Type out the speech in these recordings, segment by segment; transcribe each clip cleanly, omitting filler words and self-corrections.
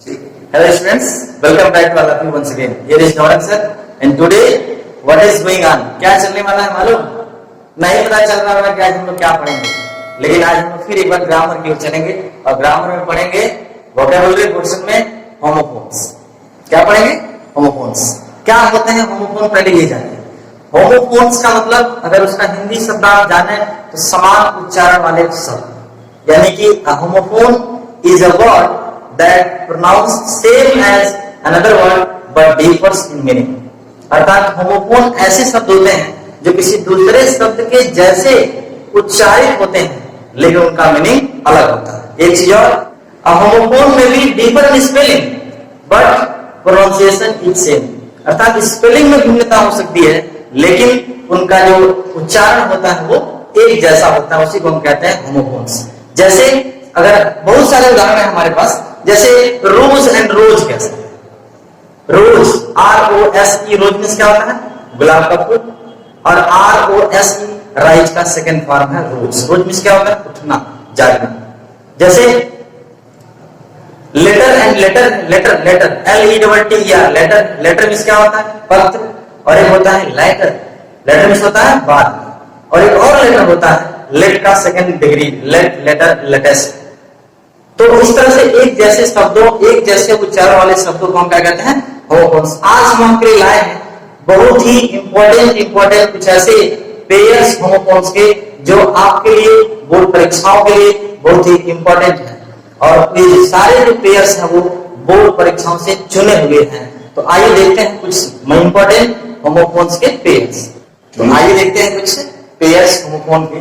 Hello students, welcome back to all of you once again. Here is Gaurav sir and today what is going on? क्या चलने वाला है मालूम? नहीं पता चल रहा होगा कि आज हम लोग क्या पढ़ेंगे, लेकिन आज हम लोग फिर एक बार ग्रामर की ओर चलेंगे और ग्रामर में पढ़ेंगे वोकैबुलरी पोर्शन में होमोफोन्स। क्या पढ़ेंगे? होमोफोन्स। क्या होते हैं होमोफोन? पहले ये जानिए। होमोफोन्स का मतलब अगर उसका हिंदी शब्द आप जाने तो समान उच्चारण वाले शब्द, यानी कि homophone is a word that pronounced same as another word but differs in meaning। अर्थात होमोफोन ऐसे शब्द होते हैं जो किसी दूसरे शब्द के जैसे उच्चारित होते हैं लेकिन उनका मीनिंग अलग होता है। एक चीज और, होमोफोन में भी differ in spelling but pronunciation is same. अर्थात स्पेलिंग में भिन्नता हो सकती है लेकिन उनका जो उच्चारण होता है वो एक जैसा होता है, उसी को हम कहते हैं होमोफोन्स। जैसे अगर बहुत सारे उदाहरण है हमारे पास, जैसे रोज एंड रोज कैसे, रोज ROSE रोज मींस क्या होता है? गुलाब का फूल। और ROSE राइज का सेकंड फॉर्म है रोज। रोज मींस क्या होता है? उठना, जागना। जैसे later and letter, letter LETTER letter, later means क्या होता है? पत्र। और एक होता है लेटर, लेटर मींस होता है बात। और एक और लेटर होता है लेट का second degree, late, later, latest. तो इस तरह से एक जैसे शब्दों, एक जैसे उच्चारण वाले शब्दों को हम क्या कहते हैं? होमोफोन्स। आज हम आपके लिए लाए हैं बहुत ही इंपॉर्टेंट कुछ ऐसे पेयर्स होमोफोन्स के जो आपके लिए बोर्ड परीक्षाओं के लिए बहुत ही इंपॉर्टेंट है। और ये सारे जो पेयर्स हैं वो बोर्ड परीक्षाओं से चुने हुए हैं। तो आइए देखते हैं कुछ इंपॉर्टेंट होमोफोन्स के पेयर्स। तो आइए देखते हैं कुछ पेयर्स होमोफोन के।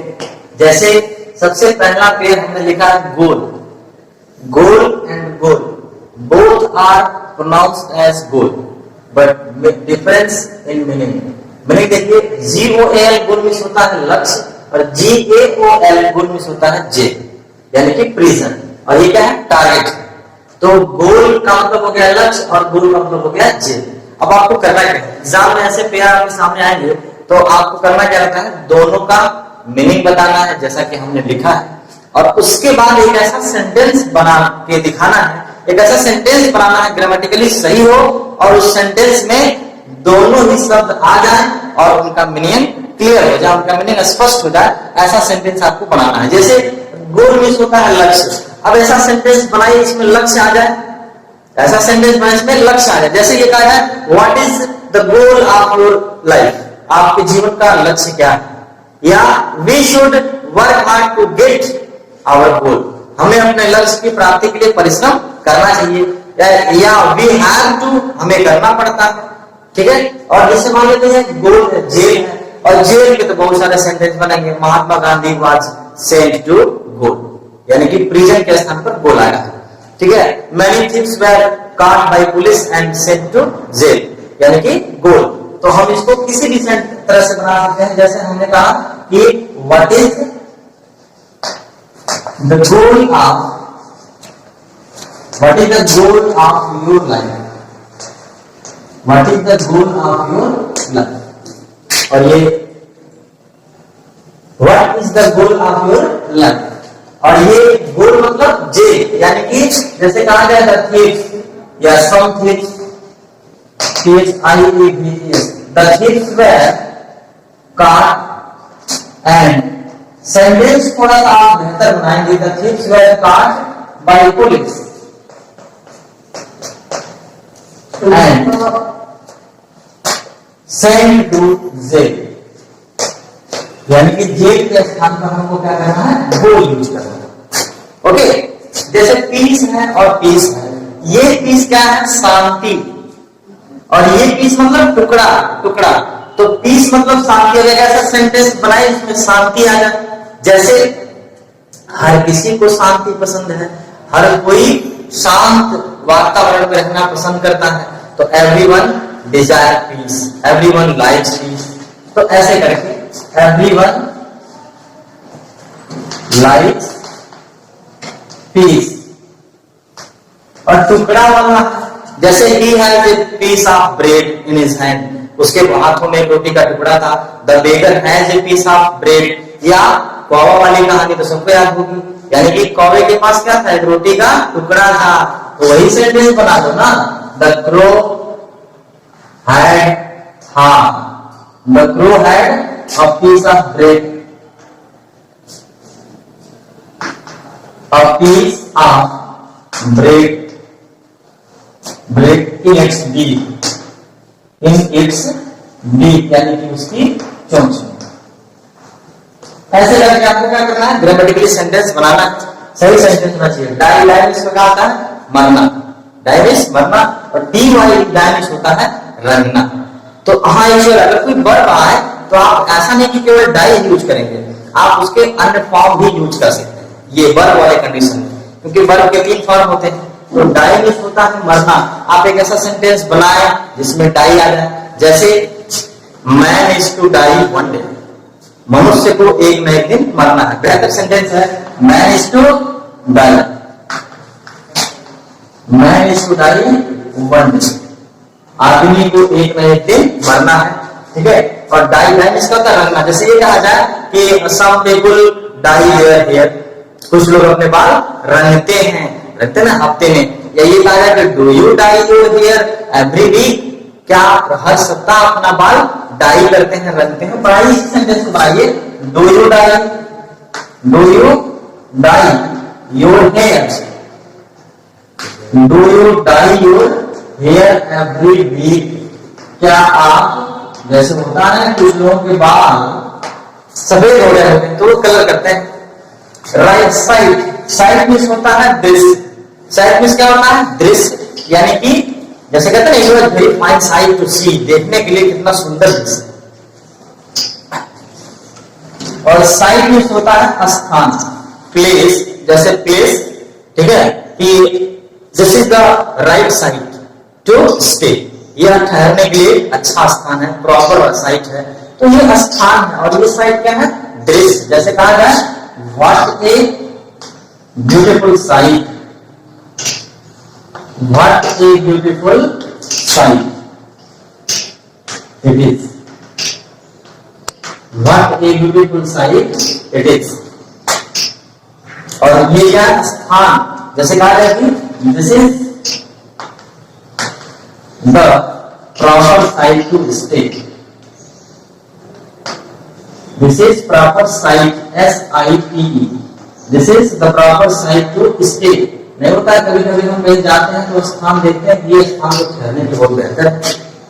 जैसे सबसे पहला पेयर हमने लिखा है goal. Goal and goal, both are pronounced as goal but difference in meaning। Meaning देखिए, GOAL गोल मींस होता है लक्ष्य और GAOL गोल मींस होता है जे, यानी कि प्रिजन। और ये क्या है? टारगेट। तो गोल का मतलब हो गया लक्ष्य और गोल का मतलब हो गया जे। अब आपको करना क्या है? एग्जाम में ऐसे पेयर आपके सामने आएंगे तो आपको करना क्या रहता है? दोनों का मीनिंग बताना है जैसा कि हमने लिखा है, और उसके बाद एक ऐसा सेंटेंस बना के दिखाना है, एक ऐसा सेंटेंस बनाना है ग्रामेटिकली सही हो और उस सेंटेंस में दोनों ही शब्द आ जाए और उनका मीनिंग क्लियर हो जाए, उनका मीनिंग स्पष्ट हो जाए। ऐसा सेंटेंस आपको बनाना है। जैसे गोल मींस होता है लक्ष्य। अब ऐसा सेंटेंस बनाइए इसमें लक्ष्य आ जाए, ऐसा सेंटेंस बनाइए इसमें लक्ष्य आ जाए। जैसे ये कहा है, what is the goal of your life? आपके जीवन का लक्ष्य क्या है? या we should work hard to get our goal, हमें अपने लक्ष्य की प्राप्ति के लिए परिश्रम करना चाहिए। या वी हैव टू, हमें करना पड़ता है। ठीक है। और जैसे मान लेते हैं गोल है, जेल है, और जेल के तो बहुत सारे सेंटेंस बनेंगे। Mahatma Gandhi was sent to गोल, यानी कि प्रिजन के स्थान पर गोल आया है। ठीक है। Many thieves were caught by police and sent to jail, यानी कि गोल। तो हम इसको किसी भी तरह से बना सकते हैं। जैसे हमने कहा कि what is the goal of, what is the goal of your life? What is the goal of your life? और ये what is the goal of your life? और ये गोल मतलब जे, यानी कि जैसे कहा गया था thieves या some thieves, THIEVES, the thieves were caught and sentence थोड़ा सा आप बेहतर बनाएंगे। The thieves were caught by police and sent to jail, यानी कि जेल के स्थान पर हमको क्या करना है? गोल यूज करना है। ओके। जैसे पीस है और पीस है, ये पीस क्या है? शांति, और ये पीस मतलब टुकड़ा, टुकड़ा। तो पीस मतलब शांति। अगर ऐसा सेंटेंस बनाए जिसमें शांति आ जाए, जैसे हर किसी को शांति पसंद है, हर कोई शांत वातावरण में रहना पसंद करता है, तो everyone desire peace, everyone likes peace. तो ऐसे करके एवरीवन लाइक्स पीस। और टुकड़ा वाला जैसे ही has a piece of bread in his hand, उसके हाथों में रोटी का टुकड़ा था। The beggar has a piece of bread, या कौवा वाली कहानी तो सबको याद होगी, यानी कि कौवे के पास क्या था? एक रोटी का टुकड़ा था। तो वही सेंटेंस बना दो ना, द क्रो हैड था, the crow had a piece of bread, a piece of bread, bread in its beak, in its beak यानी कि उसकी चोंच में। ऐसे करके आपको क्या करना है, ग्रामेटिकली सेंटेंस बनाना, सही सेंटेंस होना चाहिए। डाई डायमिस में क्या होता है, मरना, डायमिस मरना, और डी वाई डायमिस होता है रंगना। तो हाँ ईश्वर, अगर कोई वर्ब आए तो आप ऐसा नहीं कि केवल डाई यूज करेंगे, आप उसके अन्य फॉर्म भी यूज कर सकते हैं, ये वर्ब वाले कंडीशन में, क्योंकि वर्ब के 3 फॉर्म होते हैं। तो डायमिस होता है मरना, आप एक ऐसा सेंटेंस बनाए जिसमें डाई आ जाए, जैसे man is to die one day, मनुष्य को एक न एक दिन मरना है। बेहतर सेंटेंस है man is to die, man is to die one day, आदमी को एक न एक दिन मरना है, ठीक है। और डाई डाई इसका होता है रंगना, जैसे ये कहा जाए कि some people dye their hair, कुछ लोग अपने बाल रंगते हैं, रंगते ना हफ्ते में, या ये कहा जाए कि do you dye your hair every week, क्या आप हर सप्ताह अपना बाल डाई करते हैं, रंगते हैं। बढ़ाइए इस सेंटेंस को, बढ़ाइए, do you dye, do you dye your hair, do you dye your hair every week, क्या आप, जैसे होता है कुछ लोगों के बाल सफेद हो गए होते हैं तो वो कलर करते हैं। राइट साइड, साइड मीन्स होता है दृश्य, साइड मीन्स क्या होता है, दृश्य, यानी कि जैसे कहते हैं ना, वेरी फाइन साइट टू सी, देखने के लिए कितना सुंदर दृश्य। और साइट मीन्स होता है स्थान, प्लेस, जैसे प्लेस, ठीक है, कि this is the right site to stay, यह ठहरने के लिए अच्छा स्थान है, प्रॉपर साइट है, तो ये स्थान है। और ये साइट क्या है, दृश्य, जैसे कहा जाए what a beautiful sight, what a beautiful sight it is, what a beautiful sight it is. और ये क्या स्थान, जैसे कहा जाए कि this is the proper site to stay, this is proper site, SITE, this is the proper site to stay. नहीं होता है कभी कभी हम कहीं जाते हैं तो स्थान देखते हैं, ये स्थान को ठहरने के बहुत बेहतर,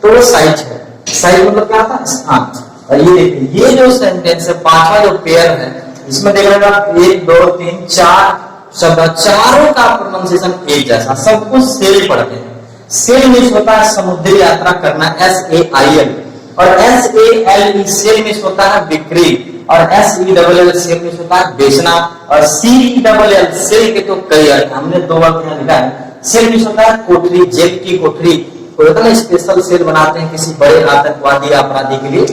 तो वो साइट है। साइट मतलब क्या था, स्थान। और ये देखिए, ये जो सेंटेंस है, पांचवा जो पेयर है, इसमें देख रहे हैं 1 2 3 4 शब्द, चारों का प्रोनाउंसिएशन एक जैसा, सब कुछ सेल पढ़ते हैं। सेल मीन्स होता है समुद्री यात्रा करना, SAIL, और SALE सेल मीन्स होता है बिक्री, और SELL सेल मीन्स होता है बेचना, और CELL सेल के तो कई अर्थ, हमने 2 अर्थ यहाँ लिखा है। सेल मीन्स होता है कोठरी, जेल की कोठरी, कोई होता है स्पेशल सेल बनाते हैं किसी बड़े आतंकवादी अपराधी के लिए,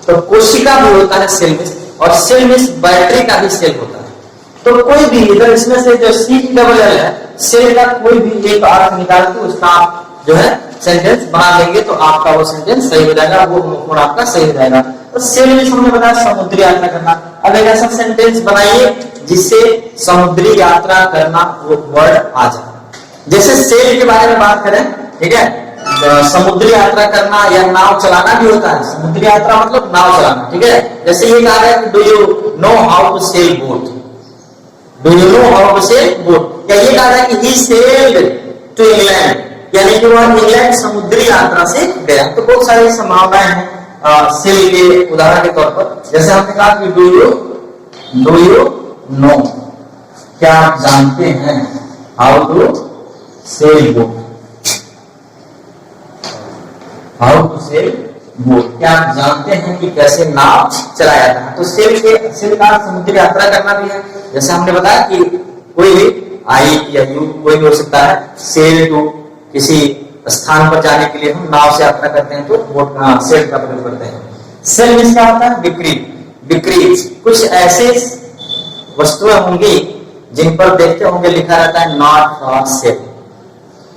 तो कोशिका भी होता है सेल मीन्स, और सेल मीन्स बैटरी का भी सेल होता है। तो कोई भी इधर इसमें से जो CELL है, सेल का कोई भी एक अर्थ निकाल के उसका जो है सेंटेंस बना लेंगे तो आपका वो सेंटेंस सही हो जाएगा, वो मोड आपका सही हो जाएगा। तो सेल मीन्स हमने बताया समुद्री यात्रा करना। अब एक ऐसा सेंटेंस बनाइए जिससे समुद्री यात्रा करना वो वर्ड आ जाए। जैसे सेल के बारे में बात करें, ठीक है, समुद्री यात्रा करना या नाव चलाना भी होता है। समुद्री यात्रा मतलब नाव चलाना, ठीक है। जैसे ये कहा है, do you know how to sail boat, do you know how to sail boat, या ये कहा है कि ही सेल्ड टू इंग्लैंड, यानी कि वह इंग्लैंड समुद्री यात्रा से गया। तो बहुत सारी संभावनाएं हैं सेल के उदाहरण के तौर पर। जैसे हमने कहा कि डू यू नो, क्या आप जानते हैं, how to sail boat, how to sail boat, क्या आप जानते हैं कि कैसे नाव चलाया जाता है। तो सेल का समुद्री यात्रा करना भी है। जैसे हमने बताया कि कोई भी आई या यू कोई भी हो सकता है, सेल टू, किसी स्थान पर जाने के लिए हम नाव से यात्रा करते हैं तो बोट सेल का प्रयोग करते हैं। सेल मीन्स क्या होता है, बिक्री। बिक्री, कुछ ऐसे वस्तुएं होंगी जिन पर देखते होंगे लिखा रहता है नॉट फॉर सेल,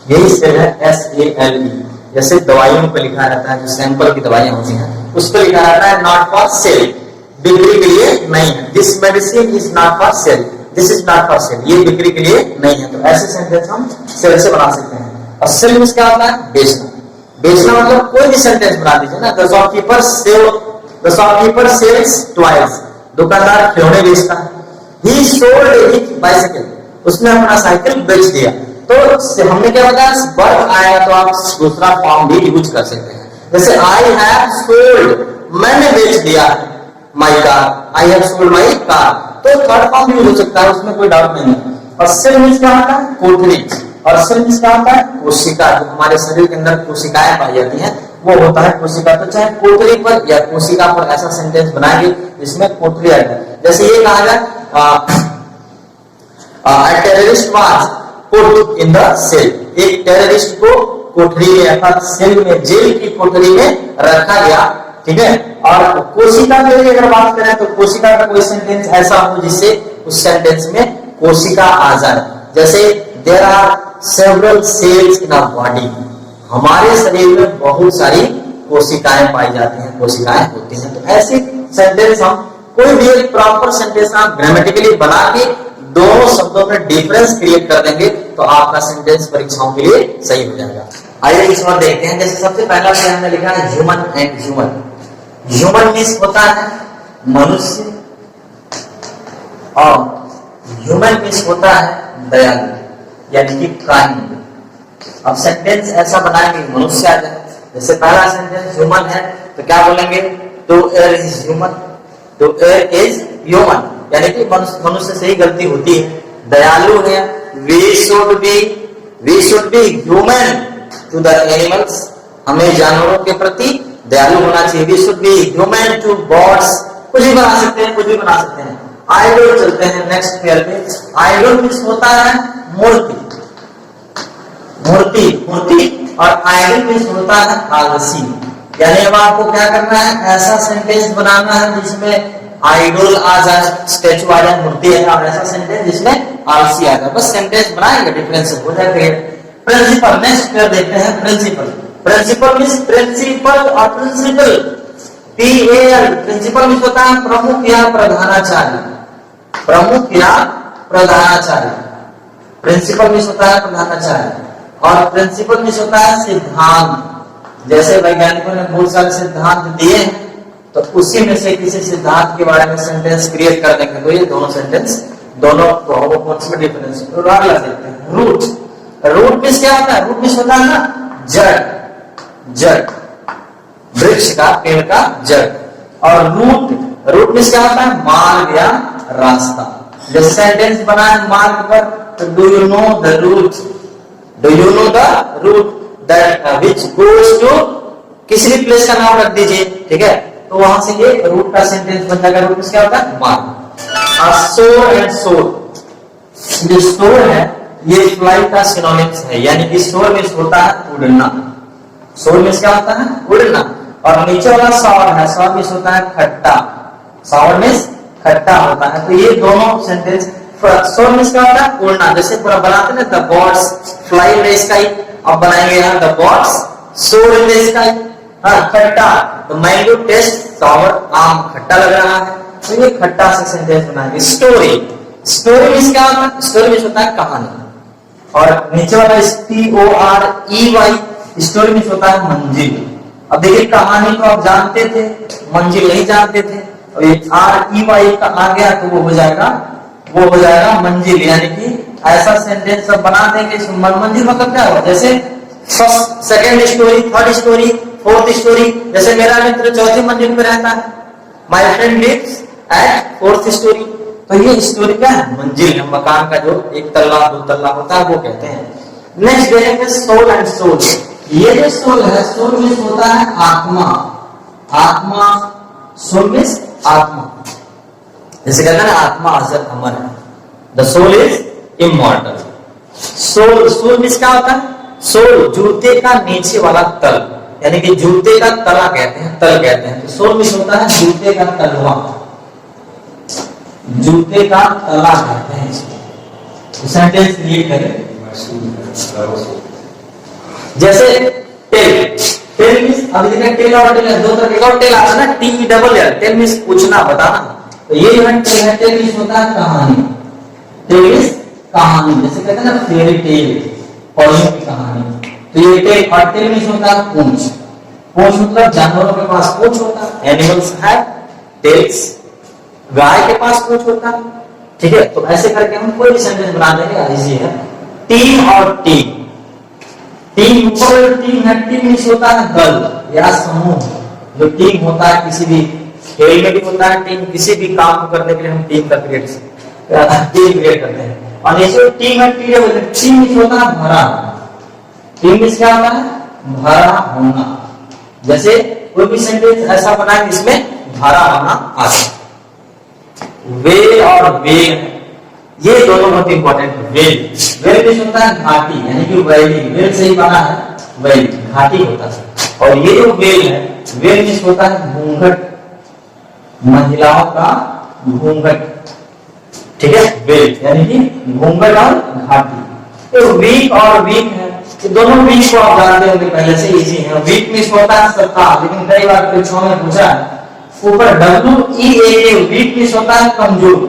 यही सेल है, SALE। जैसे दवाइयों पर लिखा रहता है, जो सैंपल की दवाइयां होती हैं उस पर लिखा रहता है नॉट फॉर सेल, बिक्री के लिए नहीं है, this medicine is not for sale, this is not for sale, ये बिक्री के लिए नहीं है। तो ऐसे सेंटेंस हम सेल से बना सकते हैं। और सेल मींस क्या होता है? बेचना। बेचना मतलब कोई भी सेंटेंस बना दीजिए ना, द शॉपकीपर सेल्स टॉयज, दुकानदार खिलौने बेचता है। ही सोल्ड हिज बाइसाइकिल, उसने अपना साइकिल बेच दिया। तो हमने क्या बताया, वर्ब आएगा तो आप दूसरा फॉर्म भी यूज कर सकते हैं। जैसे आई हैव सोल्ड, मैंने बेच दिया my car, I have sold my car, तो थर्ड फॉर्म भी यूज हो सकता है, उसमें कोई डाउट नहीं है। और सेल मींस क्या होता है? कोठरी। और सेल मींस क्या होता है? कोशिका। जो हमारे शरीर के अंदर कोशिकाएं पाई जाती हैं वो होता है कोशिका। तो चाहे कोठरी पर या कोशिका पर ऐसा सेंटेंस बनाएंगे जिसमें कोठरी आ जाए। जैसे ये कहा जाए a terrorist was put in the cell, एक टेररिस्ट को कोठरी में अर्थात सेल में, जेल की कोठरी में रखा गया। ठीक है। और कोशिका के लिए अगर बात करें तो कोशिका का कोई सेंटेंस ऐसा हो जिससे उस सेंटेंस में कोशिका आ जाए। जैसे there are several cells in our body, हमारे शरीर में बहुत सारी कोशिकाएं पाई जाती हैं, कोशिकाएं होती हैं। तो ऐसे सेंटेंस हम कोई भी एक प्रॉपर सेंटेंस आप ग्रामेटिकली बना के दोनों शब्दों में डिफरेंस क्रिएट कर देंगे तो आपका सेंटेंस परीक्षाओं के लिए सही हो जाएगा। आइए इस बार देखते हैं। जैसे सबसे पहला से हमने लिखा है human and human. Human means होता है मनुष्य और ह्यूमन मीन्स होता है दयालु यानी कि काइंड। अब सेंटेंस ऐसा बनाएंगे मनुष्य आ जाए। जैसे पहला सेंटेंस ह्यूमन है तो क्या बोलेंगे? To err is human, to err is human, यानी कि मनुष्य से ही गलती होती है। दयालु है, we should be humane to the animals, हमें जानवरों के प्रति दयालु होना चाहिए। We should be humane to birds, कुछ भी बना सकते हैं, कुछ भी बना सकते हैं। आइडल चलते हैं नेक्स्ट पेयर पे। आइडल मींस होता है मूर्ति, मूर्ति मूर्ति, और आइडल मींस होता है आलसी। यानी अब आपको क्या करना है, ऐसा सेंटेंस बनाना है जिसमें आइडल आ जाए, स्टैचू आ जाए, मूर्ति है, और ऐसा सेंटेंस जिसमें आलसी आ जाए। बस सेंटेंस बनाएंगे, डिफरेंस हो जाएगा। प्रिंसिपल, नेक्स्ट पेयर देखते हैं प्रिंसिपल। प्रिंसिपल मींस प्रिंसिपल और प्रिंसिपल, PAL। प्रिंसिपल मींस होता है प्रमुख या प्रधानाचार्य, प्रमुख या प्रधानाचार्य। प्रिंसिपल मींस होता है प्रधानाचार्य, और प्रिंसिपल मींस होता है सिद्धांत। जैसे वैज्ञानिकों ने बहुत सारे सिद्धांत दिए हैं तो उसी में से किसी सिद्धांत के बारे में सेंटेंस क्रिएट कर देंगे। तो ये दोनों सेंटेंस, दोनों कौन में डिफरेंस देखते हैं। रूट, रूट मींस क्या होता है? रूट मींस होता है ना जड़, जड़, वृक्ष का, पेड़ का जड़। और रूट, रूट मींस क्या होता है? मार्ग या रास्ता। जैसे सेंटेंस बना है मार्ग पर, तो do you know the route, do you know the route that which goes to, किसी भी प्लेस का नाम रख दीजिए। ठीक है, तो वहां से ये रूट का सेंटेंस बन जाएगा। रूट मींस क्या होता है? मार्ग। सोर एंड सोर, जो सोर है ये फ्लाई का सिनोनिम्स है, यानी कि सोर मींस होता है उड़ना। सोर मींस क्या होता है? उड़ना। और नीचे वाला सॉर है, सॉर मींस होता है खट्टा, सॉर मींस खट्टा होता है। तो ये दोनों सेंटेंस, सोर मींस क्या होता है? उड़ना। जैसे पूरा बनाते हैं the birds fly in the sky, अब बनाएंगे यहाँ द बर्ड्स सोर इन द स्काई। हाँ, खट्टा, तो मैंगो टेस्ट सॉर, आम खट्टा लग रहा है, तो ये खट्टा से सेंटेंस बनाएंगे। स्टोरी, स्टोरी मींस क्या होता है? स्टोरी मींस होता है कहानी। और नीचे वाला STOREY, स्टोरी मींस होता है मंजिल। अब देखिए कहानी तो आप जानते थे, मंजिल नहीं जानते थे, और ये REY का आ गया तो वो हो जाएगा मंजिल। यानी कि ऐसा सेंटेंस सब बना देंगे। मंजिल मतलब क्या होगा? जैसे first, second story, third story, fourth story. जैसे मेरा मित्र चौथी मंजिल पे रहता है, my friend lives at fourth story. तो ये स्टोरी क्या है? मंजिल है, मकान का जो एक तल्ला दो तल्ला होता है वो कहते हैं। नेक्स्ट देखेंगे सोल एंड सोल। ये जो सोल है, सोल मींस होता है आत्मा, आत्मा, सोल मींस आत्मा। जैसे कहते हैं ना आत्मा अजर अमर है, the soul is immortal. Soul, soul means क्या होता है? सोल जूते का नीचे वाला तल, यानी कि जूते का तला कहते हैं, तल कहते हैं। तो सोल मींस होता है जूते का तलवा, जूते का तला कहते हैं इसको। सेंटेंस क्रिएट करें। जैसे टेल, टेल मींस, अभी देखिए टेल और टेल दो तरह का टेल आता है ना, TELL। टेल मींस पूछना, बताना। तो ये जो है टेल है, टेल मींस होता है कहानी, टेल इज कहानी, जैसे कहते हैं ना फेरी टेल, परियों की कहानी। तो ये टेल, और टेल मींस होता है पूंछ। पूंछ मतलब जानवरों के पास पूंछ होता है, एनिमल्स हैव टेल्स। गाय के पास पूंछ होता है, ठीक है। तो ऐसे करके हम कोई भी सेंटेंस बना देंगे, इजी है। टीम और टीम, टीम ऊपर टीम है, टीम मींस होता है दल या समूह। जो टीम होता है किसी भी खेल में भी होता है टीम, किसी भी काम को करने के लिए हम टीम का क्रिएट करते हैं। और जैसे टीम है, टीम मींस होता है भरा। टीम मींस क्या होता है? भरा होना। जैसे कोई भी सेंटेंस ऐसा बनाए जिसमें भरा होना आ जाए। वे और वेल, ये दोनों बहुत इंपॉर्टेंट है। वेल, वेल मींस होता है घाटी, यानी कि वैली। वेल से ही बना है वैली, घाटी होता है। और ये जो वेल है, वेल मींस होता है घूंघट, महिलाओं का घूंघट, ठीक है। वेल यानी कि घूंघट और घाटी। तो वीक और वीक है, दोनों वीक को आप जानते होंगे पहले से, इजी है। वीक मींस होता है सप्ताह, लेकिन कई बार परीक्षाओं में पूछा है ऊपर WEAK, वीक मींस होता है कमजोर।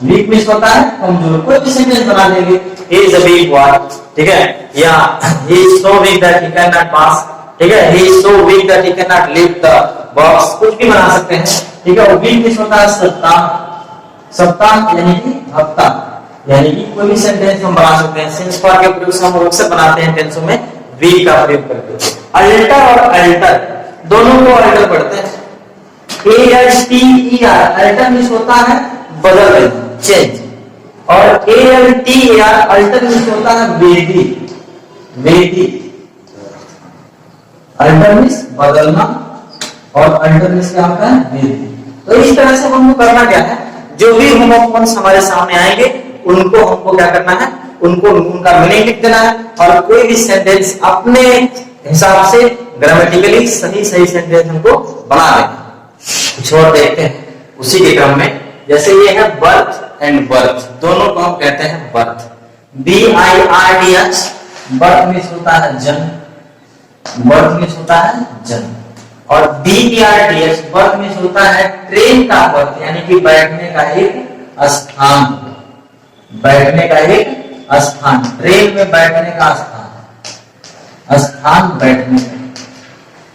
वीक मींस होता है कमजोर। कोई भी सेंटेंस बना देंगे, he is a weak boy, ठीक है, या he is so weak that he cannot pass, ठीक है, he is so weak that he cannot lift the box, कुछ भी बना सकते हैं, ठीक है। वीक मींस होता है सप्ताह, सप्ताह यानी कि हफ्ता, यानी कि कोई भी सेंटेंस हम बना सकते हैं। सेंस पार्ट के प्रयोग से हम अक्सर बनाते हैं टेंसों में वीक का प्रयोग करके। अल्टर और अल्टर, दोनों को अल्टर पढ़ते हैं। ALTER, अल्टर मींस होता है बदल देना, चेंज। और ALTER, अल्टर मींस होता है वेदी, वेदी। अल्टर मींस बदलना और अल्टर मींस क्या होता है? वेदी। तो इस तरह से हमको करना क्या है, जो भी होमोफोन्स हमारे सामने आएंगे उनको हमको क्या करना है, उनको उनका मीनिंग लिख देना है। और कोई भी सेंटेंस अपने हिसाब से ग्रामेटिकली सही सही सेंटेंस हमको बना देना। कुछ और देखते हैं उसी के क्रम में। जैसे ये है बर्थ एंड बर्थ, दोनों को हम कहते हैं बर्थ। BIRTH, बर्थ मींस होता है जन्म, बर्थ मींस होता है जन्म। और BERTH, बर्थ मींस होता है ट्रेन का बर्थ, यानी कि बैठने का एक स्थान, बैठने का एक स्थान, ट्रेन में बैठने का स्थान, स्थान बैठने का।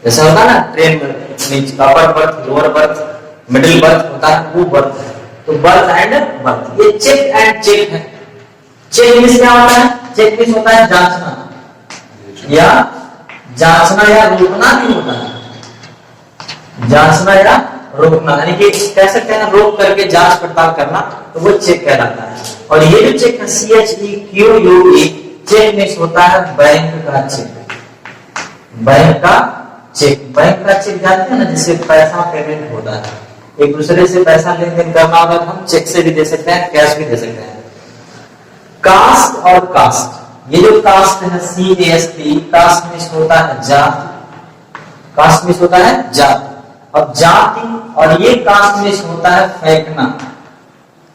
जैसा होता है ना ट्रेन में upper berth, lower berth, middle birth होता है, वो बर्थ है। तो बर्थ एंड बर्थ। ये चेक एंड चेक है। चेक मींस क्या होता है? चेक मींस होता है जांचना, या जांचना या रोकना भी होता है। जांचना या रोकना, यानी कि कह सकते हैं रोक करके जांच पड़ताल करना, तो वो चेक कहलाता है। और ये जो चेक है CHEQUE, चेक मींस होता है बैंक का चेक, बैंक का चेक। बैंक का चेक जानते हैं ना, जिससे पैसा पेमेंट होता है, एक दूसरे से पैसा लेन देन करना होगा तो हम चेक से भी दे सकते हैं, कैश भी दे सकते हैं। कास्ट और कास्ट, ये जो कास्ट है CAST, कास्ट मींस होता है जात, कास्ट मींस होता है जात। अब जाति और ये कास्ट मींस होता है फेंकना,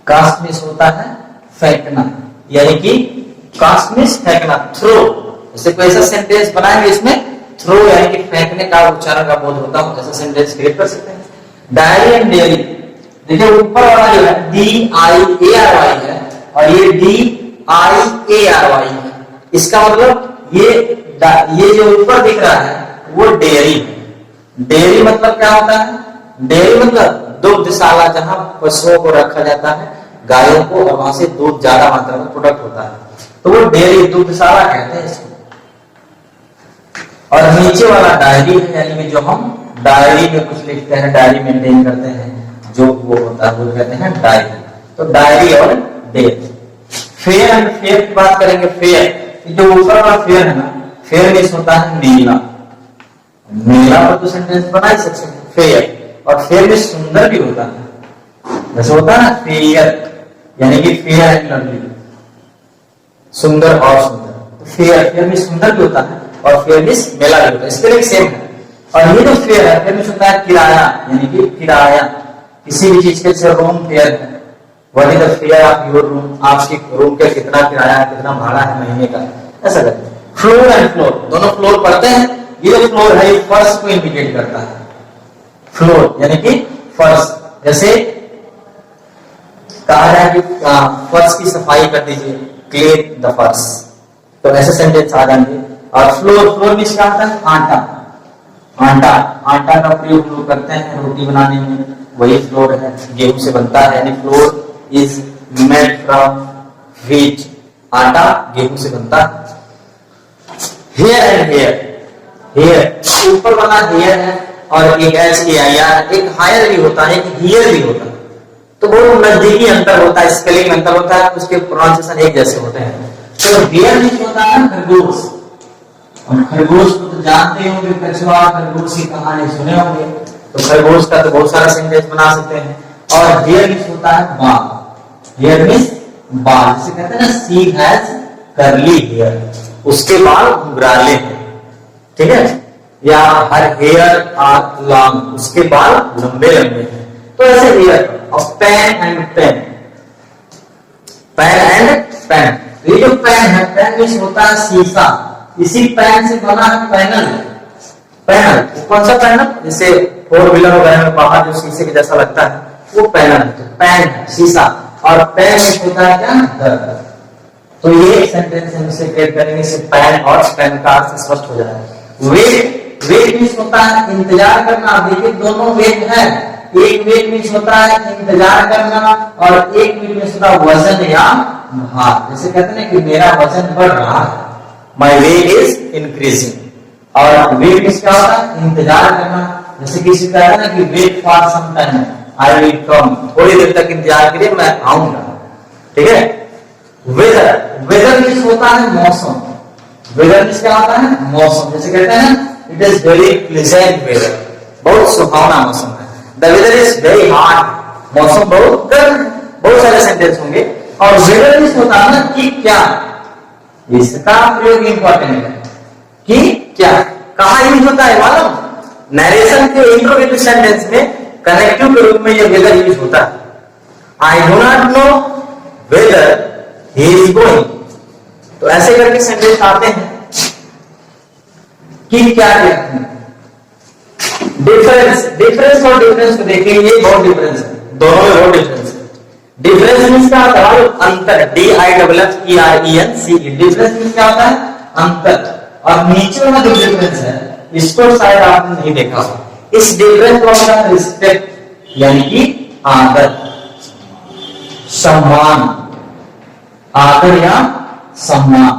कास्ट मींस होता है फेंकना, यानी कि कास्ट मींस फेंकना, थ्रो। जैसे कोई ऐसा सेंटेंस बनाएंगे इसमें थ्रो यानी कि फेंकने का उच्चारण का बोध होता है, ऐसा सेंटेंस क्रिएट कर सकते हैं। डायरी एंड डेयरी, देखिए ऊपर वाला जो है DIARY है और ये DIARY है। इसका मतलब ये जो ऊपर दिख रहा है वो डेयरी है। डेयरी मतलब क्या होता है? डेयरी मतलब दुग्धशाला, जहां पशुओं को रखा जाता है, गायों को, और वहां से दूध ज्यादा मात्रा में प्रोडक्ट होता है, तो वो डेयरी, दुग्धशाला कहते हैं इसको। और नीचे वाला डायरी है, यानी कि जो हम डायरी में कुछ लिखते हैं, डायरी मेंटेन करते हैं, जो वो होता है वो कहते हैं डायरी। तो डायरी और डेयरी। फेयर एंड फेयर की बात करेंगे। फेयर, जो ऊपर वाला फेयर है ना, फेयर मींस होता है मेला, मेला पर तो सेंटेंस बना ही सकते हैं फेयर। और फेयर में सुंदर भी होता है, जैसे होता है ना फेयर, यानी कि फेयर एंड लवली, सुंदर और सुंदर। तो फेयर, फेयर में सुंदर भी होता है और फेयर में मेला भी होता है, इसके लिए सेम है। और ये जो फेयर है, फेयर में होता है किराया, यानी कि किराया, किसी भी चीज के जैसे रूम फेयर है, what is the fair of your room, आपके रूम का कितना किराया, कितना भाड़ा है महीने का, ऐसा करते हैं। फ्लोर एंड फ्लोर, दोनों फ्लोर पढ़ते हैं। ये जो फ्लोर है ये फर्श को इंडिकेट करता है, फ्लोर यानी कि फर्श। जैसे कहा जाए कि फर्श की सफाई कर दीजिए, क्लीन द फर्श, तो ऐसे सेंटेंस आ जाएंगे। और फ्लोर, फ्लोर मींस क्या होता है? आटा, आटा, आटा का प्रयोग लोग करते हैं रोटी बनाने में, वही फ्लोर है, गेहूं से बनता है, यानी floor is made from wheat, आटा गेहूं से बनता है। हेयर एंड हेयर, हेयर ऊपर वाला हेयर है और एक HAIR, एक हायर भी होता है, एक हियर भी होता है, तो बहुत नजदीकी अंतर होता है, स्पेलिंग अंतर होता है, उसके प्रोनाउंसिएशन एक जैसे होते हैं। तो हेयर मींस होता है खरगोश, और खरगोश को तो जानते होंगे, कछुआ खरगोश की कहानी सुने होंगे, तो खरगोश का तो बहुत सारा सेंटेंस बना सकते हैं। और हेयर मींस होता है बाल, हेयर मींस बाल, जिसे कहते हैं ना सी हैज कर्ली हेयर, उसके बाल घुंघराले हैं, ठीक है, या हर हेयर आर लॉन्ग, उसके बाल लंबे लंबे हैं, तो ऐसे हेयर। और pain and pane, pain and pane, ये जो पेन है, पेन मींस होता है शीशा, इसी पेन से बना है पैनल, पैनल कौन सा पैनल? जैसे 4 व्हीलर वगैरह में बाहर जो शीशे के जैसा लगता है वो पैनल है, तो पेन है शीशा, और पेन मींस होता है क्या? दर्द। तो ये सेंटेंस हम इसे क्रिएट करेंगे, इससे पैन और पेन का अर्थ स्पष्ट हो जाएगा। वेट, वेट मींस होता है इंतजार करना, देखिए दोनों वेट है, एक वेट मींस होता है इंतजार करना, और एक वेट मींस होता है वजन या भार, जैसे कहते हैं कि मेरा वजन बढ़ रहा है, माय वेट इज इंक्रीजिंग, और वेट मींस क्या होता है? इंतजार करना, जैसे किसी कहता है ना कि wait for some time, I will come, थोड़ी देर तक इंतजार करिए मैं आऊंगा, ठीक है। वेदर, वेदर मींस होता है मौसम, वेदर मींस क्या होता है? मौसम, जैसे कहते हैं it is very pleasant weather, बहुत सुहावना मौसम है। The weather is very hot, मौसम बहुत गर्म, बहुत सारे सेंटेंस होंगे। और वेदर मींस होता है ना कि क्या, इसका प्रयोग इंपॉर्टेंट है, कि क्या, कहां यूज होता है मालूम? नरेशन के इंट्रोगेटिव सेंटेंस में कनेक्टिव के रूप में ये वेदर यूज होता है। I do not know whether he is going, तो ऐसे करके सेंटेंस आते हैं कि क्या कहते हैं। डिफरेंस, डिफरेंस और डिफरेंस को देखिए, ये बहुत डिफरेंस है, दोनों में बहुत डिफरेंस है। डिफरेंस मींस क्या होता है? अंतर, DIFFERENCE, डिफरेंस मींस क्या होता है? अंतर। और नीचे वाला जो डिफरेंस है इसको शायद आपने नहीं देखा, इस डिफरेंस को होता है रिस्पेक्ट, यानी कि आदर, सम्मान, आदर या सम्मान,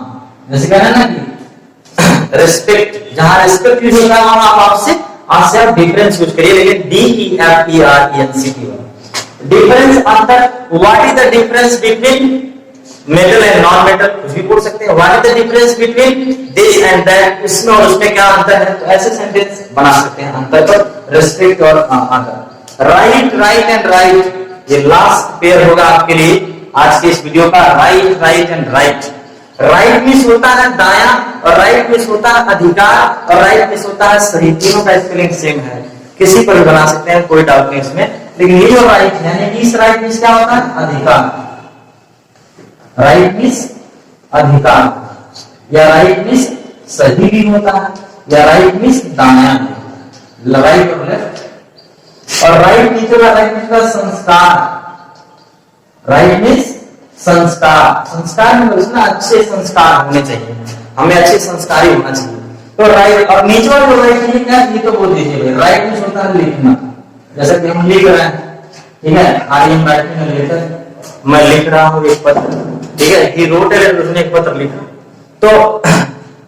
जैसे कहना ना कि रिस्पेक्ट, जहां रिस्पेक्ट यूज होता है वहां आप डिफरेंस यूज करिए, लेकिन DEFERENCE की डिफरेंस अंतर। What is the difference between metal and non metal, कुछ भी बोल सकते हैं। What is the difference between this and that, इसमें और उसमें क्या अंतर है, तो ऐसे सेंटेंस बना सकते हैं अंतर पर, रिस्पेक्ट और आदर। राइट, राइट एंड राइट, ये लास्ट पेयर होगा आपके लिए आज के इस वीडियो का, right, right and right. Right means होता है दायां, और राइट मींस होता है अधिकार, और राइट मींस होता है सही, तीनों का स्पेलिंग सेम है, किसी पर भी बना सकते हैं, कोई डाउट नहीं इसमें। लेकिन ये जो राइट यानी इस राइट मींस क्या होता है? अधिकार, राइट मींस अधिकार, या राइट मींस सही भी होता है, या राइट मींस दायां, राइट और लेफ्ट। और राइट नीचे का राइट मींस संस्कार, राइट मींस संस्कार, संस्कार में ना अच्छे संस्कार होने चाहिए, हमें अच्छे संस्कारी होना चाहिए। तो राइट, और नीचे वाला जो राइट है क्या, ये तो बोल दीजिए, राइट मींस होता है लिखना, जैसा कि हम लिख रहे हैं, ठीक है, I am writing a letter, मैं लिख रहा हूं एक पत्र, ठीक है, ही रोट ए लेटर, उसने एक पत्र लिखा, तो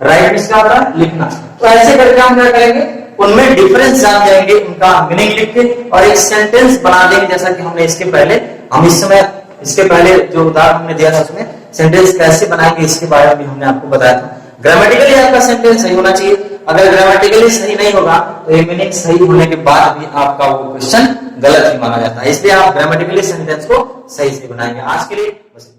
राइट मींस क्या होता है? लिखना। तो ऐसे करके हम क्या करेंगे, उनमें डिफरेंस जान जाएंगे, उनका मीनिंग लिख के और एक सेंटेंस बना देंगे, जैसा कि हमने इसके पहले, हम इस समय इसके पहले जो उदाहरण हमने दिया था उसमें सेंटेंस कैसे बनाएंगे इसके बारे में भी हमने आपको बताया था। ग्रामेटिकली आपका सेंटेंस सही होना चाहिए, अगर ग्रामेटिकली सही नहीं होगा तो ये मीनिंग सही होने के बाद भी आपका वो क्वेश्चन गलत ही माना जाता है, इसलिए आप ग्रामेटिकली सेंटेंस को सही से बनाएंगे। आज के लिए बस।